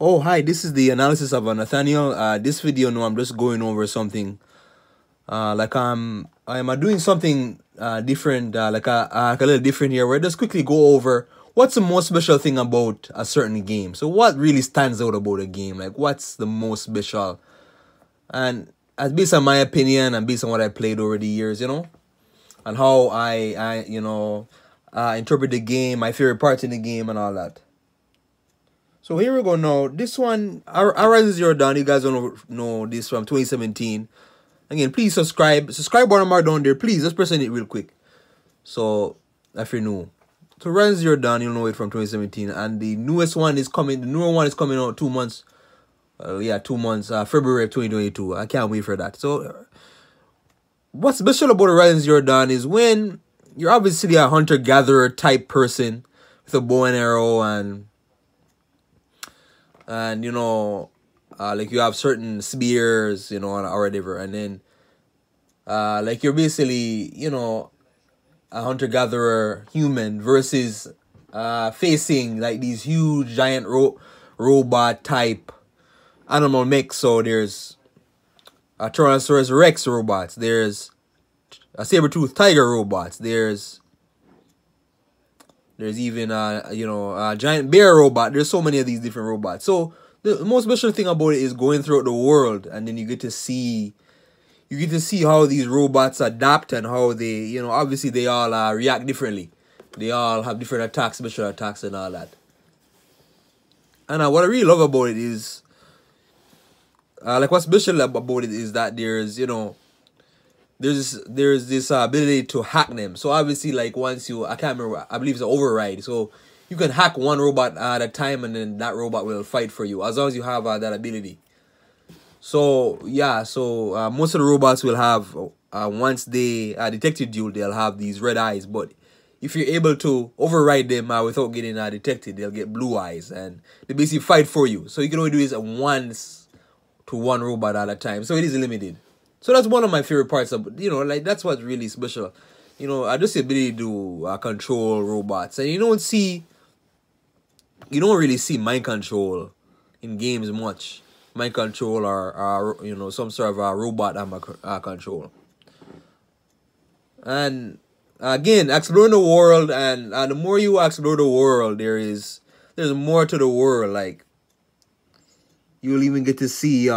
Oh, hi, this is the analysis of Nathaniel. This video, no, I'm just going over something. I'm doing something different, like a little different here, where I just quickly go over what's the most special thing about a certain game. So, what really stands out about a game? Like, what's the most special? And as based on my opinion and based on what I played over the years, and how I interpret the game, my favorite parts in the game, and all that. So here we go now. This one, Horizon Zero Dawn. You guys don't know this from 2017. Again, please subscribe. Subscribe button mark down there. Please, just press on it real quick. So, if you're new. So Horizon Zero Dawn, you'll know it from 2017. And the newest one is coming. The newer one is coming out 2 months. 2 months. February of 2022. I can't wait for that. So, what's special about Horizon Zero Dawn is when you're obviously a hunter-gatherer type person with a bow and arrow and like you have certain spears, or whatever, and then like you're basically, a hunter-gatherer human versus facing like these huge giant robot type animal mix. So there's a Tyrannosaurus Rex robots, there's a saber-toothed tiger robots, there's even a giant bear robot. There's so many of these different robots. So the most special thing about it is going throughout the world, and then you get to see how these robots adapt and how they, obviously they all react differently. They all have different attacks, special attacks, and all that. And what I really love about it is, like what's special about it is that there's this ability to hack them. So obviously, like once I can't remember, I believe it's an override. So you can hack one robot at a time, and then that robot will fight for you as long as you have that ability. So yeah, most of the robots will have once they detected you, they'll have these red eyes. But if you're able to override them without getting detected, they'll get blue eyes, and they basically fight for you. So you can only do this once to one robot at a time. So it is limited. So that's one of my favorite parts of, like that's what's really special. Just the ability to control robots. And you don't really see mind control in games much. Mind control or some sort of robot control. And again, exploring the world, and the more you explore the world, there's more to the world. Like you'll even get to see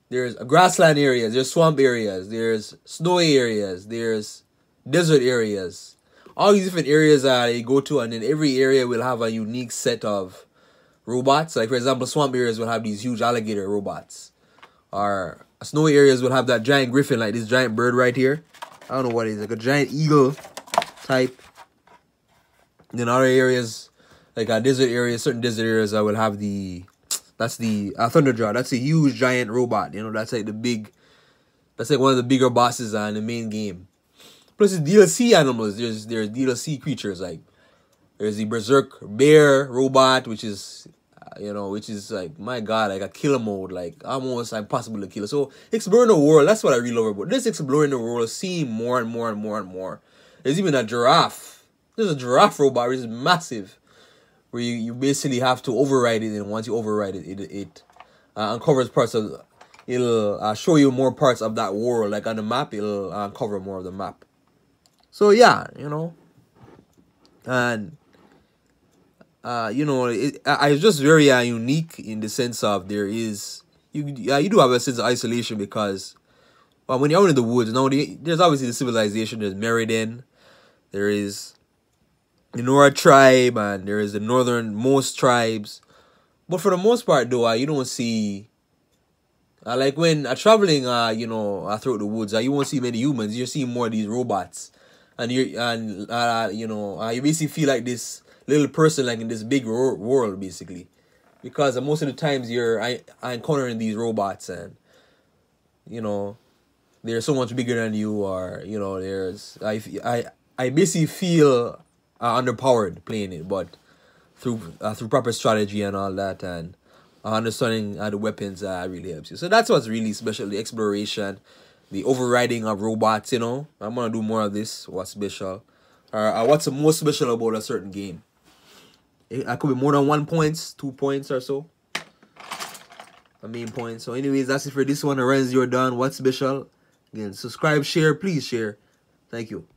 there's grassland areas, there's swamp areas, there's snowy areas, there's desert areas. All these different areas you go to, and then every area will have a unique set of robots. Like for example, swamp areas will have these huge alligator robots. Or snowy areas will have that giant griffin, like this giant bird right here. I don't know what it is, like a giant eagle type. Then other areas, like desert areas, certain desert areas, I will have that's the Thunderjaw. That's a huge giant robot. That's like one of the bigger bosses in the main game. Plus, it's DLC animals. There's DLC creatures, like there's the Berserk bear robot, which is like, my god, like a killer mode, like almost impossible to kill. So exploring the world, that's what I really love about this. Exploring the world, seeing more and more and more and more. There's even a giraffe. There's a giraffe robot, which is massive, where you basically have to override it, and once you override it, it uncovers parts of. It'll show you more parts of that world, like on the map. It'll uncover more of the map. So yeah, and it's just very unique in the sense of you do have a sense of isolation because when you're out in the woods, there's obviously the civilization. There's Meriden, there is the Nora tribe, and there is the northernmost tribes. But for the most part, though, you don't see like when traveling, through the woods, you won't see many humans. You see more of these robots, and you basically feel like this little person, like in this big world, basically, because most of the times you're encountering these robots, and they're so much bigger than you, or there's I basically feel underpowered playing it, but through proper strategy and all that, and understanding the weapons really helps you. So that's what's really special: the exploration, the overriding of robots. I'm gonna do more of this. What's special, or what's the most special about a certain game? I could be more than 1 points, 2 points or so. A main point. So anyways, that's it for this one. Renz, you're done. What's special? Again, subscribe, share, please share. Thank you.